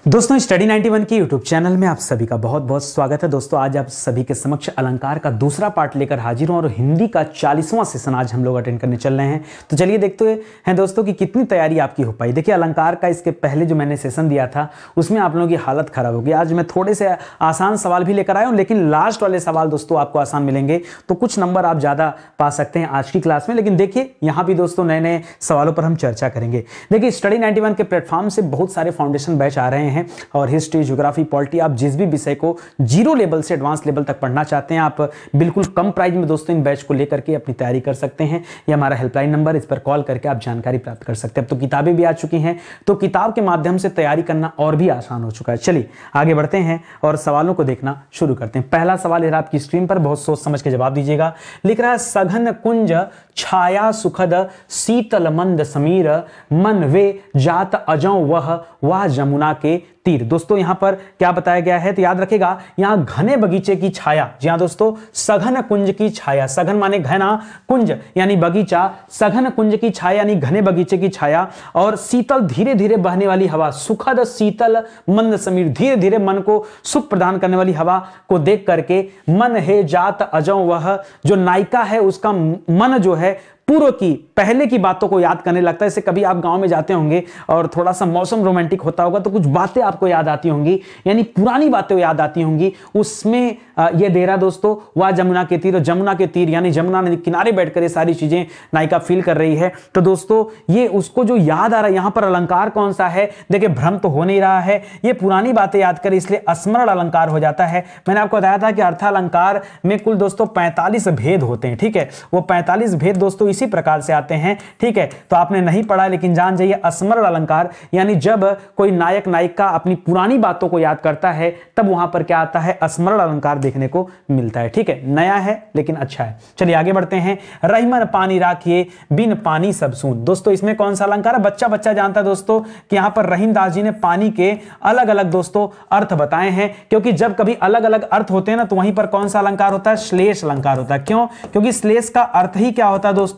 दोस्तों स्टडी 91 की YouTube channel में आप सभी का बहुत बहुत स्वागत है। दोस्तों आज आप सभी के समक्ष अलंकार का दूसरा पार्ट लेकर हाजिर हूं और हिंदी का 40वां सेशन आज हम लोग अटेंड करने चल रहे हैं। तो चलिए देखते हैं दोस्तों कि कितनी तैयारी आपकी हो पाई। देखिए अलंकार का इसके पहले जो मैंने सेशन दिया था उसमें आप लोगों की हालत खराब होगी। आज मैं थोड़े से आसान सवाल भी लेकर आया हूँ, लेकिन लास्ट वाले सवाल दोस्तों आपको आसान मिलेंगे, तो कुछ नंबर आप ज़्यादा पा सकते हैं आज की क्लास में। लेकिन देखिए यहाँ भी दोस्तों नए नए सवालों पर हम चर्चा करेंगे। देखिए स्टडी 91 के प्लेटफॉर्म से बहुत सारे फाउंडेशन बैच आ रहे हैं और हिस्ट्री, ज्योग्राफी, पॉलिटी, आप जिस भी विषय को जीरो लेवल से एडवांस लेवल तक पढ़ना चाहते हैं आप बिल्कुल कम प्राइस में दोस्तों इन बैच को लेकर के अपनी तैयारी कर सकते हैं। ये हमारा हेल्पलाइन नंबर, इस पर कॉल करके आप जानकारी प्राप्त कर सकते हैं। अब तो किताबें भी आ चुकी हैं, तो किताब के माध्यम से तैयारी करना और भी आसान हो चुका है। चलिए आगे बढ़ते हैं और सवालों को देखना शुरू करते हैं। पहला सवाल है आपकी स्क्रीन पर, बहुत सोच समझ के जवाब दीजिएगा। लिख रहा है सघन कुंज छाया सुखद शीतल मंद समीर मन वे जात अजौ वह जमुना के तीर। दोस्तों यहां पर क्या बताया गया है, तो याद रखेगा यहां घने बगीचे की छाया। जी हां दोस्तों, सघन कुंज की छाया, सघन माने घना, कुंज यानी बगीचा, सघन कुंज की छाया यानी घने बगीचे की छाया, और शीतल धीरे धीरे बहने वाली हवा, सुखद शीतल मंद समीर, धीरे धीरे मन को सुख प्रदान करने वाली हवा को देख करके मन है जात अजौ वह, जो नायिका है उसका मन जो है पूर्व की पहले की बातों को याद करने लगता है। जैसे कभी आप गांव में जाते होंगे और थोड़ा सा मौसम रोमांटिक होता होगा तो कुछ बातें आपको याद आती होंगी, यानी पुरानी बातें याद आती होंगी। उसमें ये दे रहा दोस्तों वह जमुना के तीर, जमुना के तीर यानी जमुना नदी किनारे बैठकर ये सारी चीजें नायिका फील कर रही है। तो दोस्तों ये उसको जो याद आ रहा है, यहां पर अलंकार कौन सा है, देखिए भ्रम तो हो नहीं रहा है, ये पुरानी बातें याद करे इसलिए स्मरण अलंकार हो जाता है। मैंने आपको बताया था कि अर्थालंकार में कुल दोस्तों 45 भेद होते हैं, ठीक है। वो 45 भेद दोस्तों इसी प्रकार से आते हैं, ठीक है। तो आपने नहीं पढ़ा लेकिन जान जाइए, स्मरण अलंकार यानी जब कोई नायक नायिका अपनी पुरानी बातों को याद करता है तब वहां पर क्या आता है, स्मरण अलंकार देखने को मिलता है, ठीक है। नया है लेकिन अच्छा है। चलिए आगे बढ़ते हैं। रहीमन पानी राखिए बिन पानी सब सून। दोस्तों इसमें कौन सा अलंकार है, बच्चा बच्चा जानता है दोस्तों कि यहां पर रहीम दास जी ने पानी के अलग अलग दोस्तों अर्थ बताए हैं, क्योंकि जब कभी अलग अलग अर्थ होते हैं ना तो वहीं पर कौन सा अलंकार होता है, श्लेष अलंकार होता है। क्यों, क्योंकि श्लेष का अर्थ ही क्या होता है दोस्तों,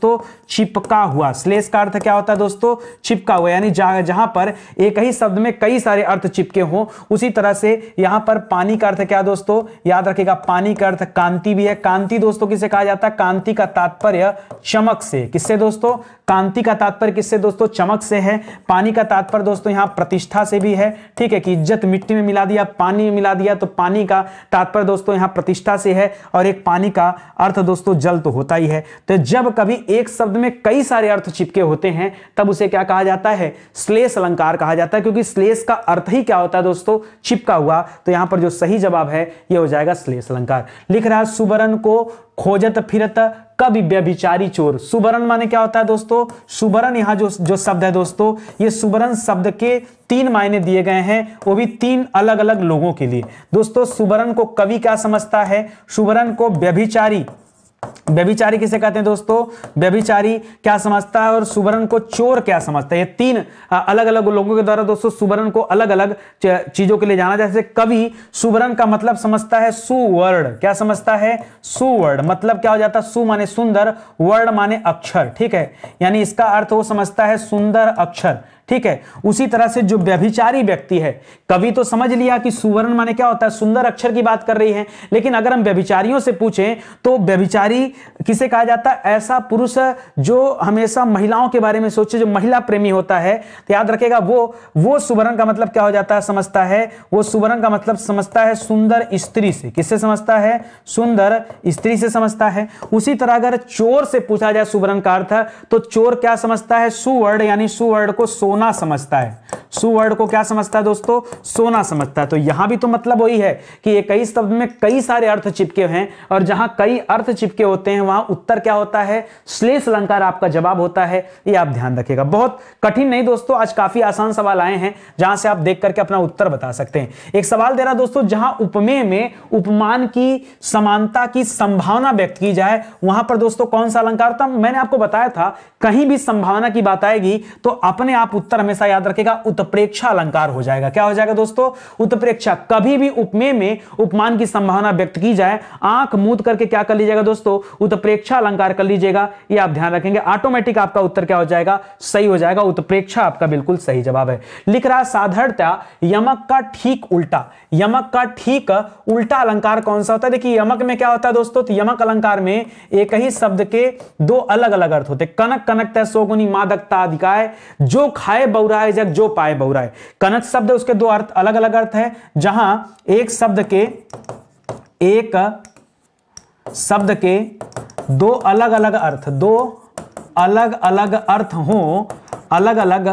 चिपका हुआ। श्लेष का अर्थ क्या होता है दोस्तों, चिपका हुआ, यानी जहां पर एक ही शब्द में कई सारे अर्थ चिपके हों। उसी तरह से यहां पर पानी का अर्थ क्या दोस्तों, याद रखिएगा पानी का अर्थ कांति भी है। कांति दोस्तों किसे कहा जाता है, कांति का तात्पर्य चमक से। किससे दोस्तों, कांति का तात्पर्य किससे दोस्तों, चमक से है। पानी का तात्पर्य दोस्तों यहां प्रतिष्ठा से भी है, ठीक है, कि इज्जत मिट्टी में मिला दिया, पानी में मिला दिया, तो पानी का तात्पर्य दोस्तों यहां प्रतिष्ठा से है। और एक पानी का अर्थ दोस्तों जल तो होता ही है। तो जब कभी एक शब्द में कई सारे अर्थ चिपके होते हैं तब उसे क्या कहा जाता है, श्लेष अलंकार कहा जाता है, क्योंकि श्लेष का अर्थ ही क्या होता है दोस्तों, चिपका हुआ। तो यहां पर जो सही जवाब है यह हो जाएगा श्लेष अलंकार। लिख रहा है सुबरन को खोजत फिरत कभी व्यभिचारी चोर। सुबरन माने क्या होता है दोस्तों, सुबरन यहां जो शब्द है दोस्तों, ये सुबरन शब्द के 3 मायने दिए गए हैं, वो भी 3 अलग अलग लोगों के लिए। दोस्तों सुबरन को कवि क्या समझता है, सुबरन को व्यभिचारी, व्यभिचारी किसे कहते हैं दोस्तों, व्यभिचारी क्या समझता है, और सुबरन को चोर क्या समझता है। ये 3 अलग अलग लोगों के द्वारा दोस्तों सुबरन को अलग अलग चीजों के लिए जाना। जैसे कवि सुबरन का मतलब समझता है सुवर्ण, क्या समझता है, सुवर्ण, मतलब क्या हो जाता है, सु माने सुंदर, वर्ण माने अक्षर, ठीक है, यानी इसका अर्थ वो समझता है सुंदर अक्षर, ठीक है। उसी तरह से जो व्यभिचारी व्यक्ति है, कवि तो समझ लिया कि सुवर्ण माने क्या होता है, सुंदर अक्षर की बात कर रही है, लेकिन अगर हम व्यभिचारियों से पूछें तो व्यभिचारी किसे कहा जाता है, ऐसा पुरुष जो हमेशा महिलाओं के बारे में सोचे, जो महिला प्रेमी होता है। तो याद रखेगा वो सुवर्ण का मतलब क्या हो जाता है, समझता है, वो सुवर्ण का मतलब समझता है सुंदर स्त्री से। किससे समझता है, सुंदर स्त्री से समझता है। उसी तरह अगर चोर से पूछा जाए सुवर्ण का अर्थ, तो चोर क्या समझता है, सुवर्ण, यानी सुवर्ण को सोना समझता है। सुवर्ण को क्या समझता है दोस्तों, सोना समझता है। तो यहां भी तो मतलब वही है कि एक ही शब्द में कई सारे अर्थ चिपके हैं, और जहां कई अर्थ चिपके होते हैं वहां उत्तर क्या होता है, श्लेष अलंकार आपका जवाब होता है। ये आप ध्यान रखिएगा, बहुत कठिन नहीं दोस्तों, आज काफी आसान सवाल आए हैं जहां से आप देख करके अपना उत्तर बता सकते हैं। एक सवाल दे रहा दोस्तों, जहां उपमेय में उपमान की समानता की संभावना व्यक्त की जाए, वहां पर दोस्तों कौन सा अलंकार था। मैंने आपको बताया था कहीं भी संभावना की बात आएगी तो अपने आप उत्तर हमेशा याद रखेगा उत्पन्न उत्प्रेक्षा अलंकार हो जाएगा। क्या हो जाएगा दोस्तों? उत्प्रेक्षा। कभी भी उपमेय में उपमान की संभावना व्यक्त की जाए, आंख मूंद करके क्या कर लीजिएगा दोस्तों? उत्प्रेक्षा अलंकार कर लीजिएगा। ये आप ध्यान रखेंगे, ऑटोमेटिक आपका उत्तर क्या हो जाएगा? सही हो जाएगा। उत्प्रेक्षा आपका बिल्कुल सही जवाब है। लिख रहा साधारणतः यमक का ठीक उल्टा, यमक का ठीक उल्टा अलंकार कौन सा होता है? देखिए यमक में क्या होता है दोस्तों? तो यमक अलंकार में एक ही शब्द के दो अलग अलग अर्थ होते हैं। कनक कनकता सोगुनी मादकता अधिकाय, जो खाए बहुराए जग जो पाए बहुराए। कनक शब्द उसके दो अर्थ अलग अलग अर्थ है, जहां एक शब्द के दो अलग अलग अर्थ, दो अलग अलग अर्थ हो, अलग अलग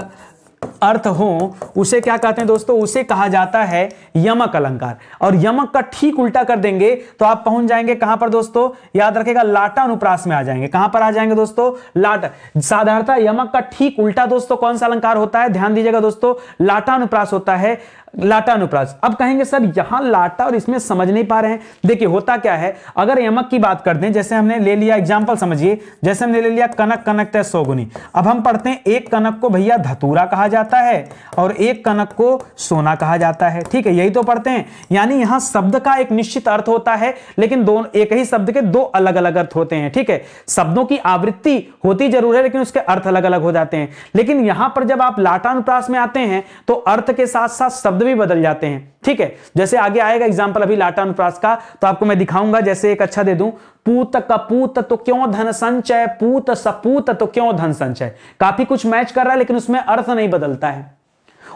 अर्थ हो, उसे क्या कहते हैं दोस्तों? उसे कहा जाता है यमक अलंकार। और यमक का ठीक उल्टा कर देंगे तो आप पहुंच जाएंगे कहां पर दोस्तों? याद रखेगा, लाटा अनुप्रास में आ जाएंगे। कहां पर आ जाएंगे दोस्तों? लाटा। साधारणतः यमक का ठीक उल्टा दोस्तों कौन सा अलंकार होता है? ध्यान दीजिएगा दोस्तों, लाटा अनुप्रास होता है। लाटा अनुप्रास। अब कहेंगे सर यहां लाटा और इसमें समझ नहीं पा रहे हैं। देखिए होता क्या है, अगर यमक की बात करते हैं, जैसे हमने ले लिया एग्जांपल समझिए, जैसे हमने ले लिया कनक कनकता सोगुनी। अब हम पढ़ते हैं एक कनक को भैया धतूरा कहा जाता है और एक कनक को सोना कहा जाता है। ठीक है, यही तो पढ़ते हैं। यानी यहां शब्द का एक निश्चित अर्थ होता है, लेकिन दोनों एक ही शब्द के दो अलग अलग अर्थ होते हैं। ठीक है, शब्दों की आवृत्ति होती जरूर है, लेकिन उसके अर्थ अलग अलग हो जाते हैं। लेकिन यहां पर जब आप लाटा अनुप्रास में आते हैं तो अर्थ के साथ साथ शब्द भी बदल जाते हैं। ठीक है, जैसे आगे आएगा एग्जांपल अभी लाटा अनुप्रास का, तो आपको मैं दिखाऊंगा। जैसे एक अच्छा दे दूं, पूत कपूत तो क्यों धन संचय, पूत सपूत तो क्यों धन संचय। काफी कुछ मैच कर रहा है, लेकिन उसमें अर्थ नहीं बदलता है,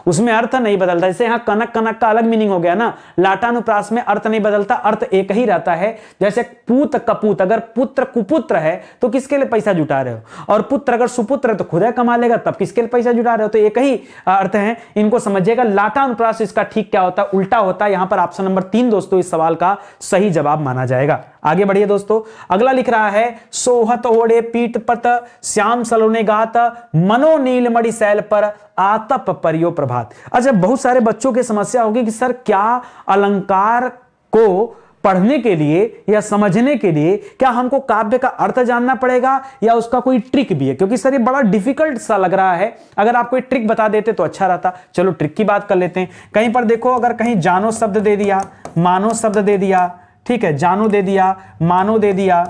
उसमें अर्थ नहीं बदलता। जैसे यहां कनक कनक का अलग मीनिंग हो गया ना, लाटानुप्रास में अर्थ नहीं बदलता, अर्थ एक ही रहता है। जैसे पूत कपूत, अगर पुत्र कुपुत्र है तो किसके लिए पैसा जुटा रहे हो, और पुत्र अगर सुपुत्र है तो खुद कमा लेगा, तब किसके लिए पैसा जुटा रहे हो? तो एक ही अर्थ है, इनको समझिएगा। लाटानुप्रास इसका ठीक क्या होता है? उल्टा होता है। यहां पर ऑप्शन नंबर 3 दोस्तों इस सवाल का सही जवाब माना जाएगा। आगे बढ़िए दोस्तों, अगला लिख रहा है सोहत ओढ़े पीठ पत श्याम सलोने गात, मनो नील मणि शैल पर आतप परियो प्रभात। अच्छा, बहुत सारे बच्चों की समस्या होगी कि सर क्या अलंकार को पढ़ने के लिए या समझने के लिए क्या हमको काव्य का अर्थ जानना पड़ेगा या उसका कोई ट्रिक भी है? क्योंकि सर ये बड़ा डिफिकल्ट सा लग रहा है। अगर आप कोई ट्रिक बता देते तो अच्छा रहता। चलो ट्रिक की बात कर लेते हैं। कहीं पर देखो, अगर कहीं जानो शब्द दे दिया, मानो शब्द दे दिया, ठीक है, जानो दे दिया, मानो दे दिया,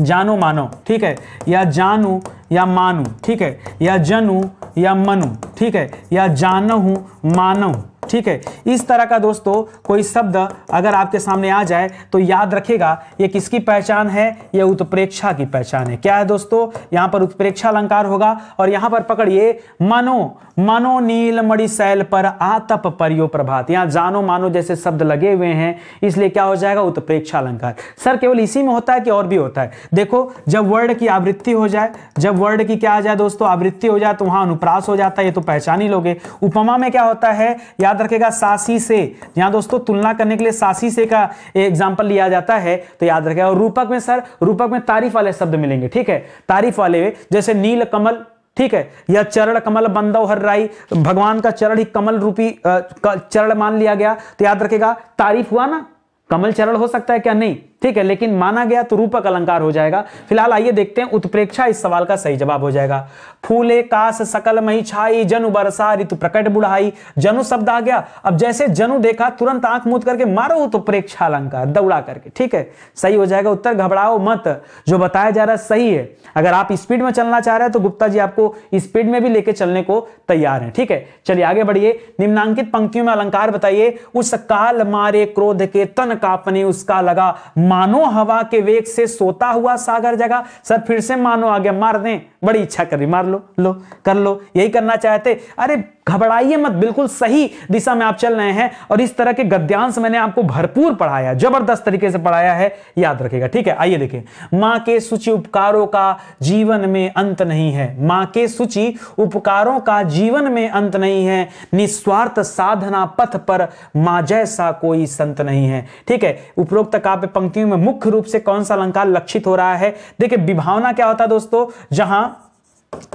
जानो मानो, ठीक है, या जानू या मानू, ठीक है, या जनू या मनू, ठीक है, या जानहू मानू, ठीक है। इस तरह का दोस्तों कोई शब्द अगर आपके सामने आ जाए तो याद रखेगा ये किसकी पहचान है? ये उत्प्रेक्षा की पहचान है। क्या है दोस्तों? यहां पर उत्प्रेक्षा अलंकार होगा। और यहां पर पकड़िए, मनो मनो नील मणि शैल पर आतप परियो प्रभात। यहां जानो मानो जैसे शब्द लगे हुए हैं, इसलिए क्या हो जाएगा? उत्प्रेक्षा अलंकार। सर केवल इसी में होता है कि और भी होता है? देखो, जब वर्ड की आवृत्ति हो जाए, जब वर्ड की क्या आ जाए दोस्तों? आवृत्ति हो जाए, तो वहां अनुप्रास हो जाता है। ये तो पहचान ही लोगे। उपमा में क्या होता है? याद रखेगा, सासी से। यहां दोस्तों तुलना करने के लिए सासी से का एग्जांपल लिया जाता है, तो याद रखेगा। और रूपक में सर, रूपक में तारीफ वाले शब्द मिलेंगे। ठीक है, तारीफ वाले, जैसे नील कमल, ठीक है, या चरण कमल बंदव हर राई, भगवान का चरण ही कमल रूपी चरण मान लिया गया, तो याद रखेगा तारीफ हुआ ना। कमल चरण हो सकता है क्या? नहीं, ठीक है, लेकिन माना गया तो रूपक अलंकार हो जाएगा। फिलहाल आइए देखते हैं, उत्प्रेक्षा इस सवाल का सही जवाब हो जाएगा। फूले कास सकल मही छाई, जनु बरसा ऋतु प्रकट बुढ़ाई। जनु शब्द आ गया। अब जैसे जनु देखा, तुरंत आंख मूंद करके मारो उत्प्रेक्षा अलंकार दौड़ा करके। ठीक है, सही हो जाएगा उत्तर। घबराओ मत, जो बताया जा रहा है सही है। अगर आप स्पीड में चलना चाह रहे हैं तो गुप्ता जी आपको स्पीड में भी लेके चलने को तैयार हैं। ठीक है, चलिए आगे बढ़िए। निम्नांकित पंक्तियों में अलंकार बताइए। उस काल मारे क्रोध के तन कांपने उसका लगा, मानो हवा के वेग से सोता हुआ सागर जगा। सर फिर से मानो आ गया, मार दें, बड़ी इच्छा कर रही, मार लो, लो कर लो, यही करना चाहते। अरे घबराइए मत, बिल्कुल सही दिशा में आप चल रहे हैं। और इस तरह के गद्यांश मैंने आपको भरपूर पढ़ाया, जबरदस्त तरीके से पढ़ाया है, याद रखिएगा। ठीक है, आइए देखिए। मां के सूची उपकारों का जीवन में अंत नहीं है। मां के सूची उपकारों का जीवन में अंत नहीं है। निस्वार्थ साधना पथ पर मां जैसा कोई संत नहीं है। ठीक है, उपरोक्त काव्य पंक्तियों में मुख्य रूप से कौन सा अलंकार लक्षित हो रहा है? देखिए, विभावना क्या होता है दोस्तों? जहां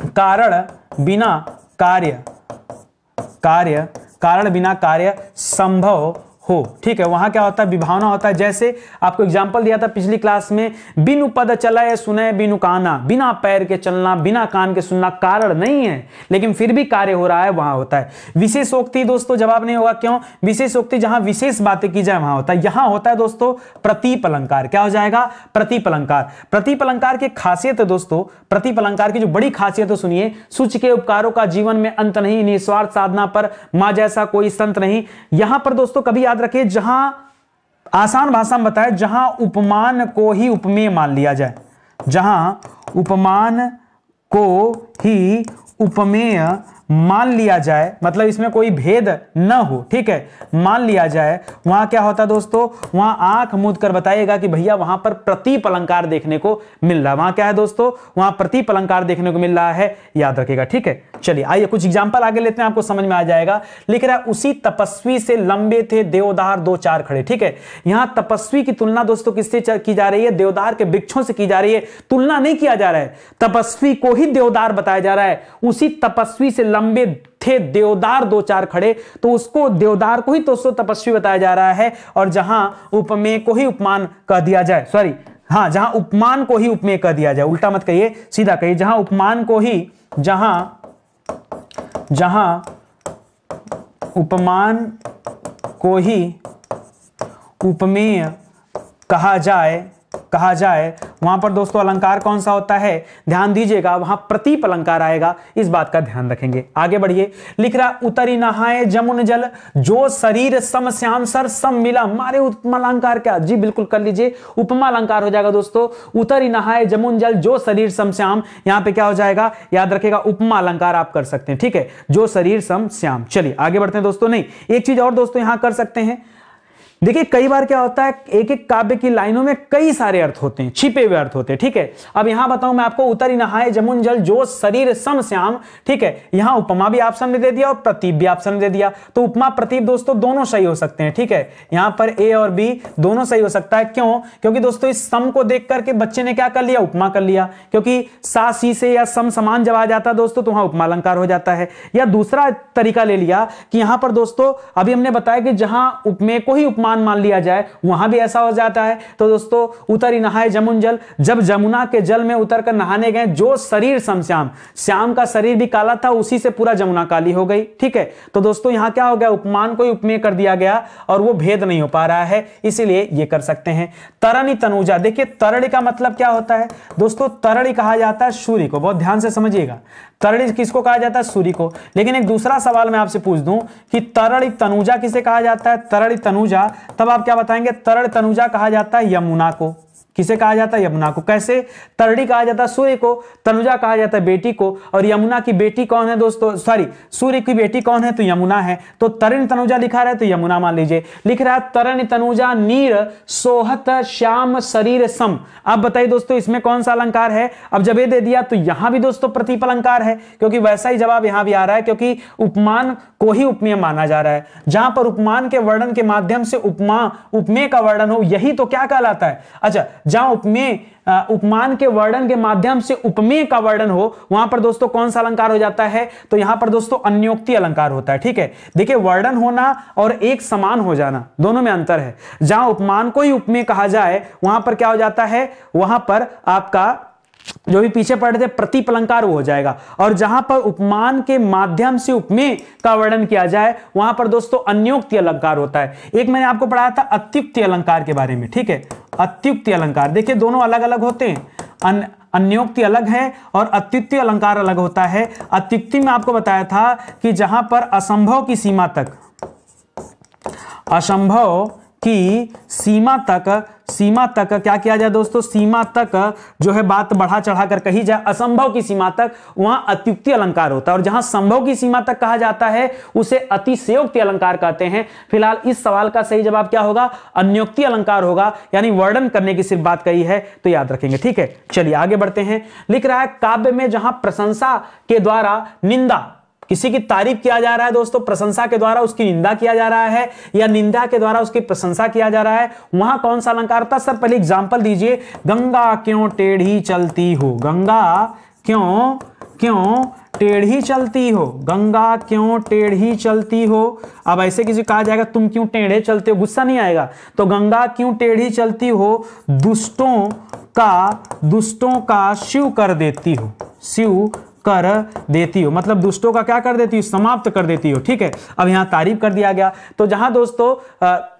कारण बिना कार्य, कारण बिना कार्य संभव हो, ठीक है, वहां क्या होता है, विभावना होता है। जैसे आपको एग्जांपल दिया था पिछली क्लास में, बिनु पद चलाए सुने बिनु काना, बिना पैर के चलना, बिना कान के सुनना कारण नहीं है लेकिन फिर भी कार्य हो रहा है, वहां होता है। विशेषोक्ति दोस्तों जवाब नहीं होगा, क्यों? विशेषोक्ति जहां विशेष बातें की जाए वहां होता है। यहां होता है दोस्तों प्रतीप अलंकार। क्या हो जाएगा? प्रतीप अलंकार। प्रतीप अलंकार की खासियत है दोस्तों, प्रतीप अलंकार की जो बड़ी खासियत है सुनिए, सूच के उपकारों का जीवन में अंत नहीं, निस्वार्थ साधना पर मां जैसा कोई संत नहीं। यहां पर दोस्तों कभी याद रखिए, जहां आसान भाषा में बताए, जहां उपमान को ही उपमेय मान लिया जाए, जहां उपमान को ही उपमेय मान लिया जाए, मतलब इसमें कोई भेद न हो, ठीक है, मान लिया जाए, वहां क्या होता है दोस्तों, वहां आंख मूंद कर बताइएगा कि भैया वहां पर प्रतीप अलंकार देखने को मिल रहा है। वहां क्या है दोस्तों, वहां प्रतीप अलंकार देखने को मिल रहा है, याद रखिएगा, ठीक है। चलिए आइए कुछ एग्जांपल आगे लेते हैं, आपको समझ में आ जाएगा। लिख रहा है, उसी तपस्वी से लंबे थे देवदार दो चार खड़े, ठीक है। यहां तपस्वी की तुलना दोस्तों किससे की जा रही है? देवदार के वृक्षों से की जा रही है। तुलना नहीं किया जा रहा है, तपस्वी को ही देवदार बताया जा रहा है। उसी तपस्वी से लंबे थे देवदार दो चार खड़े, तो उसको देवदार को ही दोस्तों तपस्वी बताया जा रहा है। और जहां उपमेय को ही उपमान कह दिया जाए, सॉरी, हां, जहां उपमान को ही उपमेय कह दिया जाए, उल्टा मत कहिए, सीधा कहिए, जहां उपमान को ही, जहां उपमान को ही उपमेय कहा जाए, वहां पर दोस्तों अलंकार कौन सा होता है? ध्यान दीजिएगा, वहां प्रतीप अलंकार आएगा, इस बात का ध्यान रखेंगे। आगे बढ़िए, लिख रहा, उतरी नहाए जमुन जल जो शरीर सम श्याम सर सम मिला। मारे उपमा अलंकार क्या? जी बिल्कुल कर लीजिए, उपमा अलंकार हो जाएगा दोस्तों। उतरी नहाए जमुन जल जो शरीर सम श्याम, यहां पे क्या हो जाएगा, याद रखेगा, उपमा अलंकार आप कर सकते हैं, ठीक है, जो शरीर सम श्याम। चलिए आगे बढ़ते हैं दोस्तों। नहीं, एक चीज और दोस्तों यहां कर सकते हैं, देखिए कई बार क्या होता है, एक एक काव्य की लाइनों में कई सारे अर्थ होते हैं, छिपे हुए अर्थ होते हैं, ठीक है। अब यहां बताऊं मैं आपको, उतरी नहाए जमुन जल जो शरीर सम श्याम, ठीक है, यहां उपमा भी ऑप्शन में दे दिया और प्रतीप भी ऑप्शन में दे दिया, तो उपमा प्रतीप दोस्तों दोनों सही हो सकते हैं, ठीक है। यहां पर ए और बी दोनों सही हो सकता है। क्यों? क्योंकि दोस्तों इस सम को देख करके बच्चे ने क्या कर लिया, उपमा कर लिया, क्योंकि सा सी से या सम समान जब आ जाता है दोस्तों तो वहां उपमा अलंकार हो जाता है। या दूसरा तरीका ले लिया कि यहां पर दोस्तों अभी हमने बताया कि जहां उपमेय को ही उपमान मान लिया जाए वहां भी ऐसा हो जाता है। तो दोस्तों उतरी नहाए जमुन जल, जब जमुना के जल में उतर कर नहाने गए, जो शरीर सम श्याम, श्याम का शरीर भी काला था, उसी से पूरा जमुना काली हो गई, ठीक है। तो दोस्तों यहां क्या हो गया, उपमान को ही उपमेय कर दिया गया और वो भेद नहीं हो पा रहा है, इसीलिए ये कर सकते हैं। तरणी तनुजा, देखिए तरणी का मतलब क्या होता है दोस्तों, तरणी कहा जाता है सूर्य को, बहुत ध्यान से समझिएगा, तरणी किसको कहा जाता है, सूर्य को। लेकिन एक दूसरा सवाल मैं आपसे पूछ दूं कि तरणी तनुजा किसे कहा जाता है, तरणी तनुजा, तब आप क्या बताएंगे, तरणी तनुजा कहा जाता है यमुना को। किसे कहा जाता है, यमुना को। कैसे? तरणी कहा जाता है सूर्य को, तनुजा कहा जाता है बेटी को, और यमुना की बेटी कौन है दोस्तों, सॉरी सूर्य की बेटी कौन है, तो यमुना है। तो तरण तनुजा लिखा रहा है तो यमुना मान लीजिए। लिख रहा है तरण तनुजा नीर सोहत श्याम शरीर सम। अब बताइए दोस्तों इसमें कौन सा अलंकार है? अब जब ये दे दिया तो यहां भी दोस्तों प्रतीप अलंकार है, क्योंकि वैसा ही जवाब यहां भी आ रहा है, क्योंकि उपमान को ही उपमेय माना जा रहा है। जहां पर उपमान के वर्णन के माध्यम से उपमेय का वर्णन हो, यही तो क्या कहलाता है। अच्छा, जहां उपमान के वर्णन के माध्यम से उपमेय का वर्णन हो, वहां पर दोस्तों कौन सा अलंकार हो जाता है, तो यहां पर दोस्तों अन्योक्ति अलंकार होता है, ठीक है। देखिए वर्णन होना और एक समान हो जाना, दोनों में अंतर है। जहां उपमान को ही उपमेय कहा जाए वहां पर क्या हो जाता है, वहां पर आपका जो भी पीछे पढ़े थे प्रतीप अलंकार वो हो जाएगा। और जहां पर उपमान के माध्यम से उपमेय का वर्णन किया जाए वहां पर दोस्तों अन्योक्ति अलंकार होता है। एक मैंने आपको पढ़ाया था अत्युक्ति अलंकार के बारे में, ठीक है। अत्युक्ति अलंकार देखिए दोनों अलग अलग होते हैं, अन्योक्ति अलग है और अत्युक्ति अलंकार अलग होता है। अत्युक्ति में आपको बताया था कि जहां पर असंभव की सीमा तक, असंभव की सीमा तक क्या किया जाए दोस्तों, सीमा तक जो है बात बढ़ा चढ़ाकर कही जाए, असंभव की सीमा तक, वहां अत्युक्ति अलंकार होता है। और जहां संभव की सीमा तक कहा जाता है उसे अतिशयोक्ति अलंकार कहते हैं। फिलहाल इस सवाल का सही जवाब क्या होगा, अन्योक्ति अलंकार होगा, यानी वर्णन करने की सिर्फ बात कही है, तो याद रखेंगे, ठीक है। चलिए आगे बढ़ते हैं। लिख रहा है काव्य में जहां प्रशंसा के द्वारा निंदा, किसी की तारीफ किया जा रहा है दोस्तों, प्रशंसा के द्वारा उसकी निंदा किया जा रहा है, या निंदा के द्वारा उसकी प्रशंसा किया जा रहा है, वहां कौन सा अलंकार होता है? सर पहले एग्जांपल दीजिए। गंगा क्यों टेढ़ी चलती हो, गंगा क्यों टेढ़ी चलती हो, गंगा क्यों टेढ़ी चलती हो। अब ऐसे किसी कहा जाएगा तुम क्यों टेढ़े चलते हो, गुस्सा नहीं आएगा। तो गंगा क्यों टेढ़ी चलती हो, दुष्टों का शिव कर देती हो, शिव कर देती हो, मतलब दुष्टों का क्या कर देती हो, समाप्त कर देती हो। ठीक है, अब यहां तारीफ कर दिया गया। तो जहां दोस्तों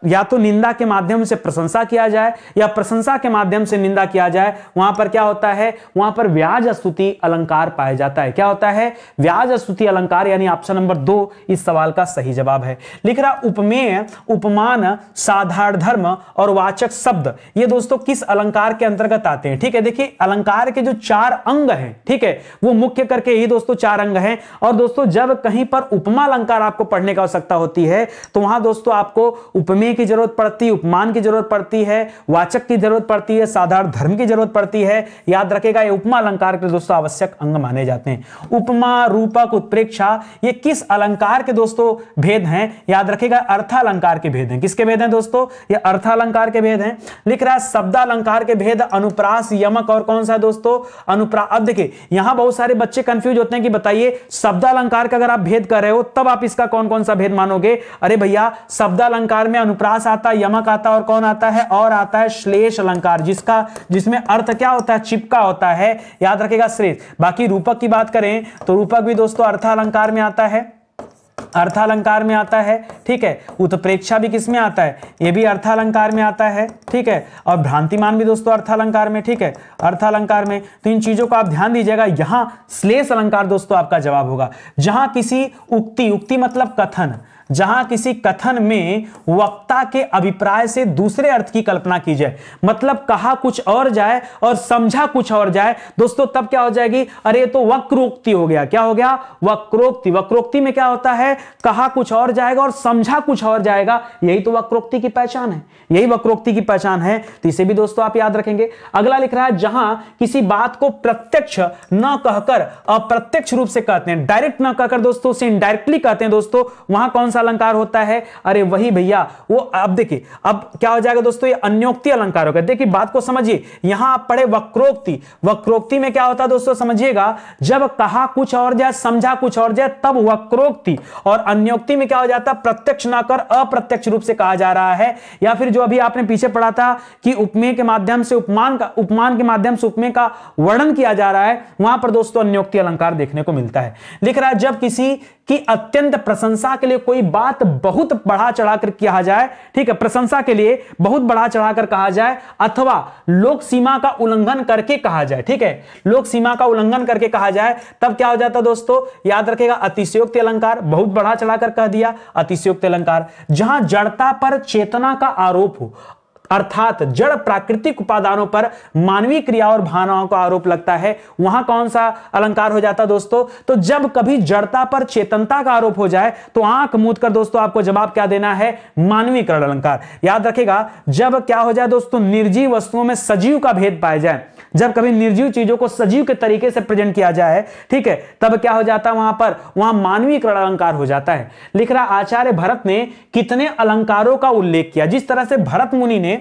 या तो निंदा के माध्यम से प्रशंसा किया जाए या प्रशंसा के माध्यम से निंदा किया जाए, वहां पर क्या होता है, वहां पर व्याज स्तुति अलंकार पाया जाता है। क्या होता है, व्याज स्तुति अलंकार, यानी ऑप्शन नंबर 2 इस सवाल का सही जवाब है। लिख रहा उपमेय, उपमान, साधारण धर्म और वाचक शब्द, ये दोस्तों किस अलंकार के अंतर्गत आते हैं। ठीक है, देखिए अलंकार के जो 4 अंग हैं, ठीक है, वो मुख्य करके ही दोस्तों 4 अंग हैं। और दोस्तों जब कहीं पर उपमा अलंकार आपको पढ़ने की आवश्यकता होती है तो वहां दोस्तों आपको उपमेय की जरूरत पड़ती है, उपमान की जरूरत पड़ती है, वाचक की जरूरत पड़ती है, साधारण धर्म की जरूरत पड़ती है। याद रखेगा ये उपमा अलंकार के दोस्तों आवश्यक अंग माने जाते हैं। उपमा, रूपक, उत्प्रेक्षा, ये किस अलंकार के दोस्तों भेद हैं। याद रखेगा अर्थालंकार के भेद हैं। किसके भेद हैं दोस्तों, ये अर्थालंकार के भेद हैं। लिख रहा है शब्दालंकार के भेद, अनुप्रास, यमक और कौन सा है दोस्तों, अनुप्रास। अब देखिए यहां बहुत सारे बच्चे कंफ्यूज होते हैं कि बताइए शब्दालंकार का अगर आप भेद कर रहे हो तब आप इसका कौन कौन सा भेद मानोगे। अरे भैया शब्दालंकार में अनुप्रास आता है, यमक आता है और कौन आता है, और आता है श्लेष अलंकार, जिसमें अर्थ क्या होता है, चिपका होता है। याद रखेगा श्लेष। बाकी रूपक की बात करें तो रूपक भी दोस्तों अर्थालंकार में आता है, अर्थालंकार में आता है। ठीक है, उत्प्रेक्षा भी किस में आता है, ये भी अर्थालंकार में आता है। ठीक है, और भ्रांतिमान भी दोस्तों अर्थालंकार में। ठीक है, अर्थालंकार में। तो इन चीजों को आप ध्यान दीजिएगा। यहां श्लेष अलंकार दोस्तों आपका जवाब होगा। जहां किसी उक्ति मतलब कथन, जहां किसी कथन में वक्ता के अभिप्राय से दूसरे अर्थ की कल्पना की जाए, मतलब कहा कुछ और जाए और समझा कुछ और जाए दोस्तों, तब क्या हो जाएगी, अरे तो वक्रोक्ति हो गया। क्या हो गया, वक्रोक्ति। वक्रोक्ति में क्या होता है, कहा कुछ और जाएगा और समझा कुछ और जाएगा। यही तो वक्रोक्ति की पहचान है, यही वक्रोक्ति की पहचान है। तो इसे भी दोस्तों आप याद रखेंगे। अगला लिख रहा है जहां किसी बात को प्रत्यक्ष न कहकर अप्रत्यक्ष रूप से कहते हैं, डायरेक्ट न कहकर दोस्तों उसे इनडायरेक्टली कहते हैं दोस्तों, वहां कौन सा अलंकार होता है, अरे वही भैया वो। अब देखिए अब क्या हो जाएगा दोस्तों, ये अन्योक्ति अलंकार होगा। देखिए बात को समझिए, यहां आप पढ़े वक्रोक्ति। वक्रोक्ति में क्या होता है दोस्तों, समझिएगा, जब कहा कुछ और जाए समझा कुछ और जाए तब वक्रोक्ति। और अन्योक्ति में क्या हो जाता है, प्रत्यक्ष ना कर अप्रत्यक्ष रूप से कहा जा रहा है। या फिर जो अभी आपने पीछे पढ़ा था कि उपमेय के माध्यम से उपमान के माध्यम से उपमेय का वर्णन किया जा रहा है, वहां पर दोस्तों अन्योक्ति अलंकार देखने को मिलता है। लिख रहा है जब किसी की अत्यंत प्रशंसा के लिए कोई बात बहुत बढ़ा चढ़ाकर किया जाए, ठीक है, प्रशंसा के लिए बहुत बढ़ा चढ़ाकर कहा जाए, अथवा लोक सीमा का उल्लंघन करके कहा जाए। ठीक है, लोक सीमा का उल्लंघन करके कहा जाए, तब क्या हो जाता दोस्तों, याद रखेगा अतिशयोक्ति अलंकार। बहुत बढ़ा चढ़ाकर कह दिया, अतिशयोक्ति अलंकार। जहां जड़ता पर चेतना का आरोप हो, अर्थात जड़ प्राकृतिक उपादानों पर मानवीय क्रिया और भावनाओं का आरोप लगता है, वहां कौन सा अलंकार हो जाता दोस्तों, तो जब कभी जड़ता पर चेतनता का आरोप हो जाए तो आंख मूंद कर दोस्तों आपको जवाब क्या देना है, मानवीकरण अलंकार। याद रखेगा जब क्या हो जाए दोस्तों, निर्जीव वस्तुओं में सजीव का भेद पाया जाए, जब कभी निर्जीव चीजों को सजीव के तरीके से प्रेजेंट किया जाए, ठीक है, तब क्या हो जाता है, वहां मानवीकरण अलंकार हो जाता है। लिख रहा आचार्य भरत ने कितने अलंकारों का उल्लेख किया। जिस तरह से भरत मुनि ने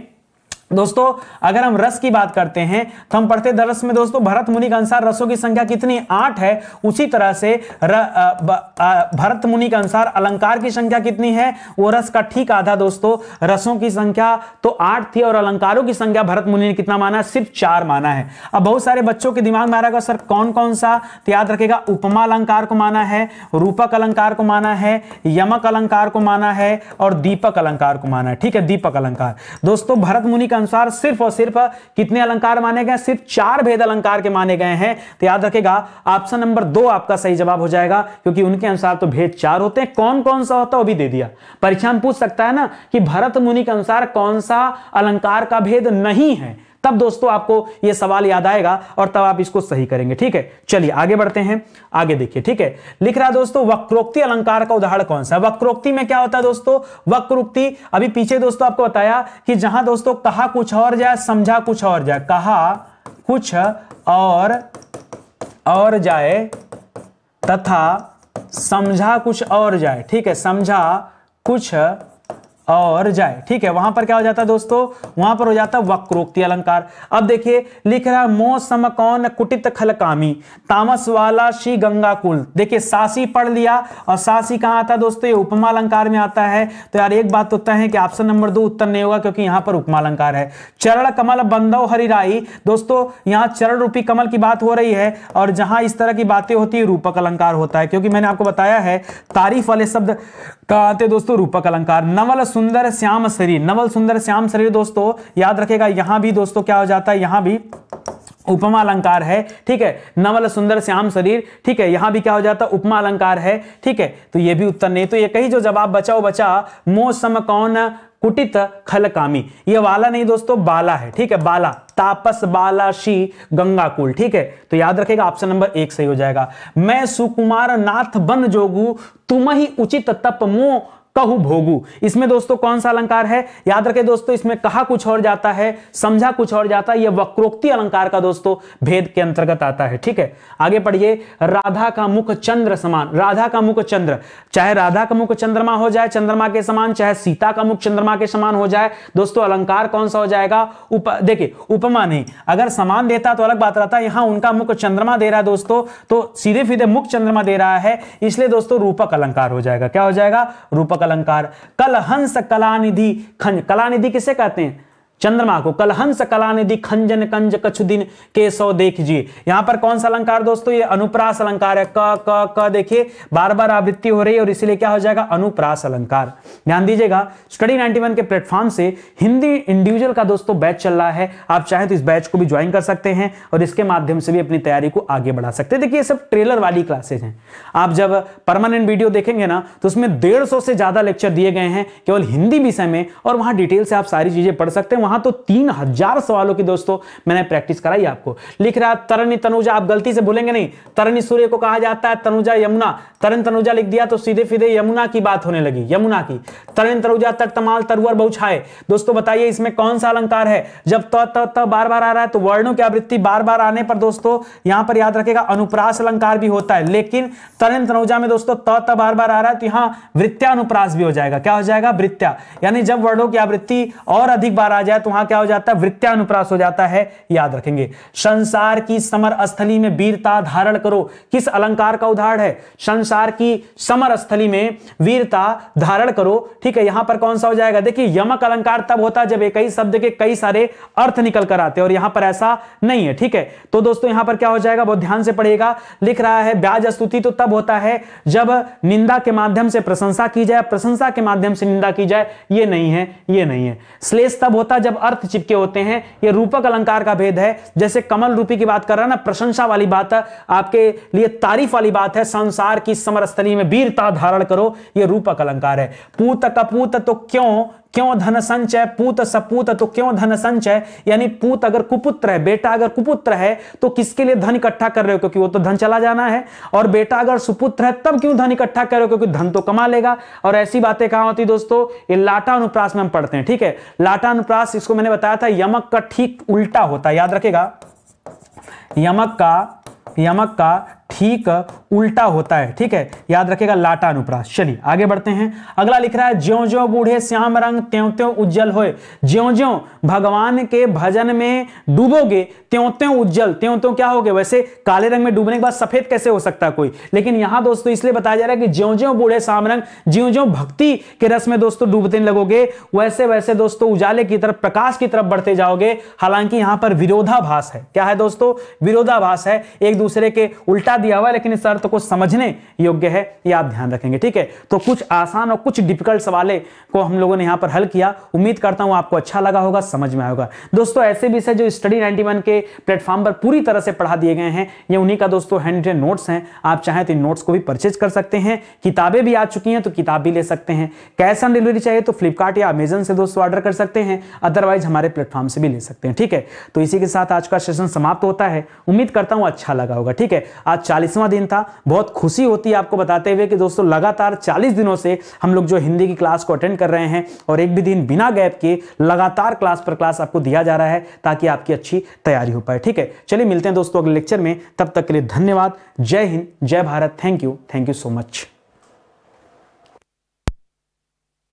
दोस्तों, अगर हम रस की बात करते हैं तो हम पढ़ते रस में दोस्तों भरत मुनि के अनुसार रसों की संख्या कितनी, 8 है। उसी तरह से भरत मुनि के अनुसार अलंकार की संख्या कितनी है, वो रस का ठीक आधा दोस्तों। रसों की संख्या तो 8 थी और अलंकारों की संख्या भरत मुनि ने कितना माना, सिर्फ 4 माना है। अब बहुत सारे बच्चों के दिमाग में आ रहा है सर कौन कौन सा, तो याद रखेगा उपमा अलंकार को माना है, रूपक अलंकार को माना है, यमक अलंकार को माना है और दीपक अलंकार को माना है। ठीक है, दीपक अलंकार दोस्तों भरत मुनि अनुसार सिर्फ और सिर्फ कितने अलंकार माने गए, सिर्फ 4 भेद अलंकार के माने गए हैं। तो याद रखेगा ऑप्शन नंबर 2 आपका सही जवाब हो जाएगा, क्योंकि उनके अनुसार तो भेद 4 होते हैं। कौन कौन सा होता है वो भी दे दिया। परीक्षा में पूछ सकता है ना कि भरत मुनि के अनुसार कौन सा अलंकार का भेद नहीं है, तब दोस्तों आपको यह सवाल याद आएगा और तब आप इसको सही करेंगे। ठीक है, चलिए आगे बढ़ते हैं, आगे देखिए। ठीक है, लिख रहा दोस्तों वक्रोक्ति अलंकार का उदाहरण कौन सा। वक्रोक्ति में क्या होता है दोस्तों, वक्रोक्ति अभी पीछे दोस्तों आपको बताया कि जहां दोस्तों कहा कुछ और जाए समझा कुछ और जाए, कहा कुछ और जाए तथा समझा कुछ और जाए। ठीक है, समझा कुछ और जाए, ठीक है। वहां पर क्या हो जाता है दोस्तों, वहां पर हो जाता है वक्रोक्ति अलंकार। अब देखिए लिख रहा है मो सम कौन कुटित खल कामी तामस वाला शी गंगा कुल। देखिए सासी पढ़ लिया, और सासी कहां आता है दोस्तों, ये उपमा अलंकार में आता है। तो यार एक बात होता है कि ऑप्शन नंबर 2 उत्तर नहीं होगा, क्योंकि यहां पर उपमा अलंकार है। चरण कमल बंदव हरिराई, दोस्तों यहां चरण रूपी कमल की बात हो रही है, और जहां इस तरह की बातें होती है रूपक अलंकार होता है, क्योंकि मैंने आपको बताया है तारीफ वाले शब्द कहाँ आते दोस्तों, रूपक अलंकार। नवल सुंदर श्याम शरीर, नवल सुंदर श्याम शरीर दोस्तों याद रखेगा, यहां भी दोस्तों क्या हो जाता है, यहां भी उपमा अलंकार है, ठीक है। नवल सुंदर श्याम शरीर, ठीक है, यहां भी क्या हो जाता है, उपमा अलंकार है, ठीक है। तो ये भी उत्तर नहीं, तो ये कही जो जवाब बचा वो बचा मो सम कौन कुटित खल कामी। ये वाला नहीं दोस्तों, बाला है, ठीक है, बाला, तापस बाला शी गंगाकुल, ठीक है। तो याद रखेगा ऑप्शन नंबर 1 सही हो जाएगा। मैं सुकुमार नाथ बन जोगू तुम ही उचित तप मो कहू भोगू। इसमें दोस्तों कौन सा अलंकार है, याद रखें दोस्तों, इसमें कहा कुछ और जाता है, समझा कुछ और जाता है। यह वक्रोक्ति अलंकार का दोस्तों भेद के अंतर्गत आता है, ठीक है। आगे पढ़िए, राधा का मुख चंद्र समान, राधा का मुख चंद्र, चाहे राधा का मुख चंद्रमा हो जाए चंद्रमा के समान, चाहे सीता का मुख चंद्रमा के समान हो जाए, दोस्तों अलंकार कौन सा हो जाएगा, देखिए उपमा नहीं, अगर समान देता तो अलग बात रहता, यहां उनका मुख चंद्रमा दे रहा है दोस्तों, तो सीधे सीधे मुख चंद्रमा दे रहा है, इसलिए दोस्तों रूपक अलंकार हो जाएगा। क्या हो जाएगा, रूपक अलंकार। कलहंस कलानिधि खंज, कलानिधि किसे कहते हैं, चंद्रमा को। कलहंस कलानिधि खंजन कंज कछु दिन के सौ देखिए, यहां पर कौन सा अलंकार दोस्तों, ये अनुप्रास अलंकार है। क देखिए बार बार आवृत्ति हो रही है, और इसीलिए क्या हो जाएगा, अनुप्रास अलंकार। ध्यान दीजिएगा, स्टडी 91 के प्लेटफॉर्म से हिंदी इंडिविजुअल का दोस्तों बैच चल रहा है, आप चाहें तो इस बैच को भी ज्वाइन कर सकते हैं, और इसके माध्यम से भी अपनी तैयारी को आगे बढ़ा सकते हैं। देखिए ये सब ट्रेलर वाली क्लासेज हैं, आप जब परमानेंट वीडियो देखेंगे ना तो उसमें 150 से ज्यादा लेक्चर दिए गए हैं केवल हिंदी विषय में, और वहां डिटेल से आप सारी चीजें पढ़ सकते हैं। वहां तो 3000 सवालों की दोस्तों मैंने प्रैक्टिस कराई आपको। लिख रहा तरनी तनुजा, आप गलती से बोलेंगे नहीं, तरनी सूर्य को कहा जाता है, तनुजा यमुना, तरन तनुजा लिख दिया तो सीधे सीधे यमुना की बात होने लगी, यमुना की। तरन तनुजा तट तमाल तरुवर बहुछाए, दोस्तों बताइए इसमें कौन सा अलंकार है। जब त बार बार आ रहा है तो वर्णों की आवृत्ति बार बार आने पर दोस्तों यहां पर याद रखेगा अनुप्रास अलंकार भी होता है, लेकिन तरन तनुजा में दोस्तों त बार बार आ रहा है तो यहां वृत्त्यानुप्रास भी हो जाएगा। क्या हो जाएगा, वृत्त्या, यानी जब वर्णों की आवृत्ति और अधिक बार आ जाए तो वहां क्या हो जाता है, वृत्त्यानुप्रास हो जाता है, याद रखेंगे। संसार की समर स्थली में वीरता धारण करो, किस अलंकार का उदाहरण है, संसार की समर स्थली में वीरता धारण करो, ठीक है। यहां पर कौन सा हो जाएगा, देखिए यमक अलंकार तब होता है जब एक ही शब्द के कई सारे अर्थ निकल कर आते हैं, और यहां पर ऐसा नहीं है, ठीक है। तो दोस्तों यहां पर क्या हो जाएगा, बहुत ध्यान से पढ़िएगा। लिख रहा है ब्याज स्तुति तो तब होता है जब निंदा के माध्यम से प्रशंसा की जाए, प्रशंसा के माध्यम से निंदा की जाए, ये नहीं है, ये नहीं है। श्लेष तब होता है जब अर्थ चिपके होते हैं, ये रूपक अलंकार का भेद है। जैसे कमल रूपी की बात कर रहा है ना, प्रशंसा वाली बात है, आपके लिए तारीफ वाली बात है, संसार की समरस्थली में वीरता धारण करो, ये रूपक अलंकार है। पूत कपूत तो क्यों धन संचय, पूत सपूत तो क्यों धन संचय, यानी पूत अगर कुपुत्र है, बेटा अगर कुपुत्र है तो किसके लिए धन इकट्ठा कर रहे हो, क्योंकि वो तो धन चला जाना है, और बेटा अगर सुपुत्र है तब क्यों धन इकट्ठा कर रहे हो, क्योंकि धन तो कमा लेगा। और ऐसी बातें कहां होती दोस्तों, ये लाटा अनुप्रास में हम पढ़ते हैं, ठीक है। लाटा अनुप्रास, इसको मैंने बताया था यमक का ठीक उल्टा होता है, याद रखेगा, यमक का ठीक उल्टा होता है, ठीक है, याद रखेगा लाटा अनुप्रास। चलिए आगे बढ़ते हैं। अगला लिख रहा है ज्यों ज्यों बूढ़े श्याम रंग त्यों त्यों उज्जवल होए, ज्यों ज्यों भगवान के भजन में डूबोगे त्यों त्यों उज्जवल, त्यों त्यों क्या होगे, वैसे काले रंग में डूबने के बाद सफेद कैसे हो सकता है कोई, लेकिन यहां दोस्तों इसलिए बताया जा रहा है कि ज्यों ज्यों बूढ़े श्याम रंग, ज्यों ज्यों भक्ति के रस में दोस्तों डूबते लगोगे वैसे वैसे दोस्तों उजाले की तरफ, प्रकाश की तरफ बढ़ते जाओगे। हालांकि यहां पर विरोधाभास है, क्या है दोस्तों, विरोधाभास है, एक दूसरे के उल्टा दिया हुआ, लेकिन इस अर्थ को समझने योग्य है, ये आप ध्यान रखेंगे, ठीक है। तो कुछ आसान और कुछ डिफिकल्ट सवालों को हम लोगों ने यहां पर हल किया, उम्मीद करता हूं आपको अच्छा लगा होगा, समझ में आएगा। दोस्तों ऐसे विषय जो स्टडी 91 के प्लेटफॉर्म पर पूरी तरह से पढ़ा दिए गए हैं, ये उन्हीं का दोस्तों हैंड रिटन नोट्स हैं, आप चाहें तो इन नोट्स को भी परचेज कर सकते हैं। किताबें भी आ चुकी हैं तो किताब भी ले सकते हैं। कैश ऑन डिलीवरी चाहिए तो फ्लिपकार्ट या अमेजन से दोस्तों ऑर्डर कर सकते हैं, अदरवाइज हमारे प्लेटफॉर्म से भी ले सकते हैं, ठीक है। तो इसी के साथ आज का सेशन समाप्त होता है, उम्मीद करता हूं अच्छा लगा होगा, ठीक है। आज 40वां दिन था, बहुत खुशी होती है आपको बताते हुए कि दोस्तों लगातार 40 दिनों से हम लोग जो हिंदी की क्लास को अटेंड कर रहे हैं, और एक भी दिन बिना गैप के लगातार क्लास पर क्लास आपको दिया जा रहा है ताकि आपकी अच्छी तैयारी हो पाए, ठीक है। चलिए मिलते हैं दोस्तों अगले लेक्चर में, तब तक के लिए धन्यवाद। जय हिंद, जय Bharat, thank you so much.